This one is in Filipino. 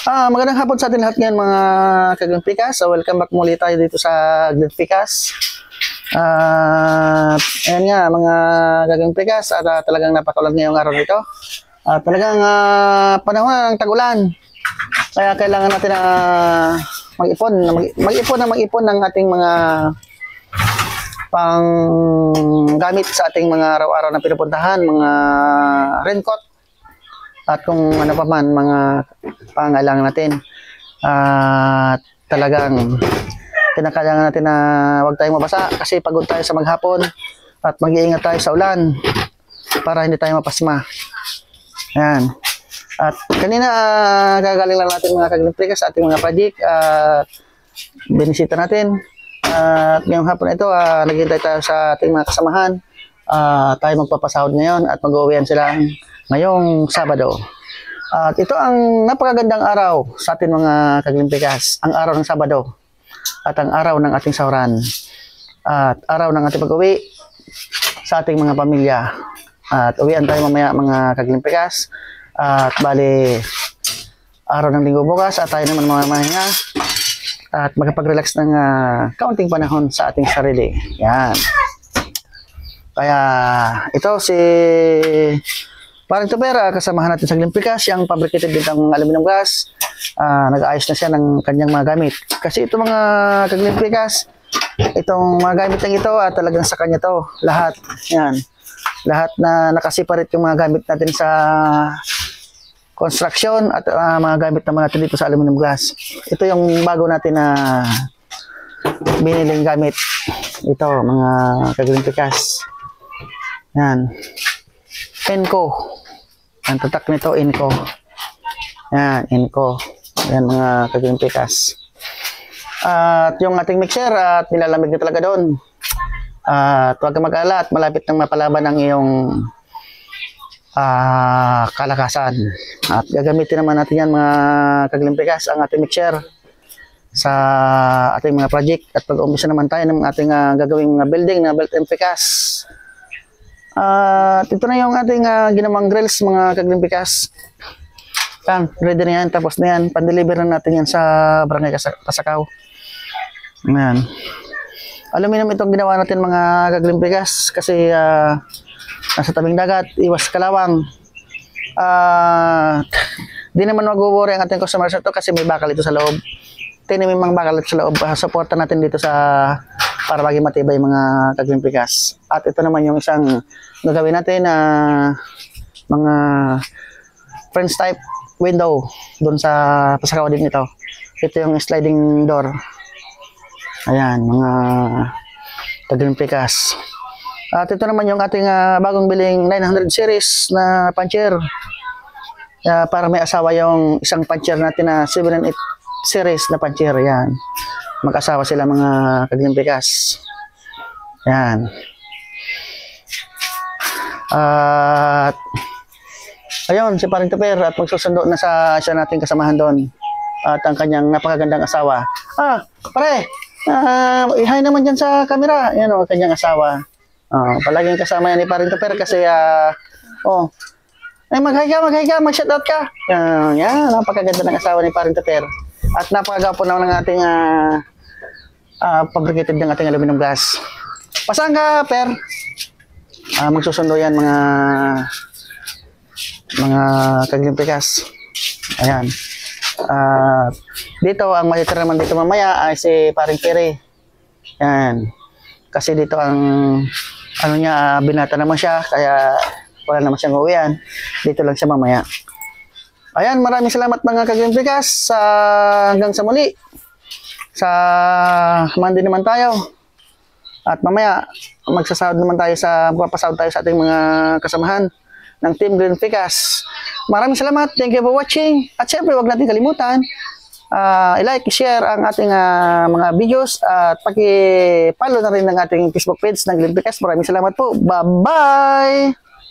Magandang hapon sa atin lahat ngayon mga kaglimpikas. So welcome back muli tayo dito sa Glimpikas. Ayan nga mga kaglimpikas at talagang napakaulan ngayong araw nito. Talagang panahon ng tag-ulan. Kaya kailangan natin mag-ipon ng ating mga pang gamit sa ating mga araw-araw na pinupuntahan, mga raincoat. At kung ano pa man, mga pangailangan natin. Talagang kinakailangan natin na huwag tayong mabasa kasi pagod tayo sa maghapon at mag-iingat tayo sa ulan para hindi tayo mapasma. Ayan. At kanina gagaling lang natin mga kaglimpikas sa ating mga project at binisita natin. At ngayong hapon ito, naghihintay tayo sa ating mga kasamahan. Tayo magpapasahod ngayon at mag-uwian sila ngayong Sabado. At ito ang napakagandang araw sa atin mga kaglimpikas, ang araw ng Sabado at ang araw ng ating sahuran at araw ng ating pag-uwi sa ating mga pamilya. At uwian tayo mamaya mga kaglimpikas at bali araw ng linggo bukas at tayo naman mamahinga at magpag-relax ng kaunting panahon sa ating sarili. Yan. Kaya ito si Paring Tupera, kasamahan natin sa Glimpikas, yung fabricated din ng aluminum gas. Nag-aayos na siya ng kanyang mga gamit. Kasi ito mga kaglimpikas, itong mga gamit lang ito, talagang sa kanya to lahat. Yan. Lahat na nakasiparate yung mga gamit natin sa construction at mga gamit naman natin dito sa aluminum gas. Ito yung bago natin na biniling gamit. Ito, mga kaglimpikas. Yan. Enco. Ang tatak nito, Enco. Yan, Enco. Yan mga kaglimpikas. At yung ating mixer, at nilalamig na talaga doon. At huwag kang mag-alala at malapit nang mapalaban ang iyong kalakasan. At gagamitin naman natin yan mga kaglimpikas, ang ating mixer sa ating mga project. At pag-umpisa naman tayo ng ating gagawing building na belt empikas. At ito na yung ating ginawang grills mga kaglimpikas. Yan, ready na yan, tapos na yan. Pan-deliver na natin yan sa Barangay Pasakaw. Yan. Aluminum itong ginawa natin mga kaglimpikas kasi nasa tabing dagat, iwas kalawang. Di naman mag-worry ang ating customers ito kasi may bakal ito sa loob. Tinaming mga bakal ito sa loob. Supportan natin dito para maging matibay mga kaglimpikas. At ito naman yung isang gagawin natin na mga French type window doon sa Pasakaw din ito. Ito yung sliding door. Ayan, mga kaglimpikas. At ito naman yung ating bagong biling 900 series na puncher. Para may asawa yung isang puncher natin na 798 series na puncher. Yan. Mag-asawa sila mga kaglimpikas. Yan. At ayun, si Paring Tupera at magsusundo na sa siya nating kasamahan doon. At ang kanyang napakagandang asawa. Pare! Hi naman dyan sa camera. Yan o, kanyang asawa. Palaging kasama yan ni Paring Tupera kasi mag-hi ka, mag-shoutout ka. Yan, napakaganda ng asawa ni Paring Tupera. At napakagapo naman ng ating fabricated ng ating aluminum gas. Pasaan ka, Per? Magsusundo yan mga kaglimpikas. Ayan. Dito, ang matitira naman dito mamaya ay si Paring Pere. Yan. Kasi dito ang binata naman siya, kaya wala naman siyang uwian. Dito lang siya mamaya. Ayan, maraming salamat mga kaglimpikas. Hanggang sa muli. Sa Monday naman tayo. At mamaya, magpapasahod tayo sa ating mga kasamahan ng Team Glimpikas. Maraming salamat. Thank you for watching. At syempre, huwag natin kalimutan, i-like, share ang ating mga videos at paki-follow na rin ng ating Facebook page ng Glimpikas. Maraming salamat po. Bye-bye!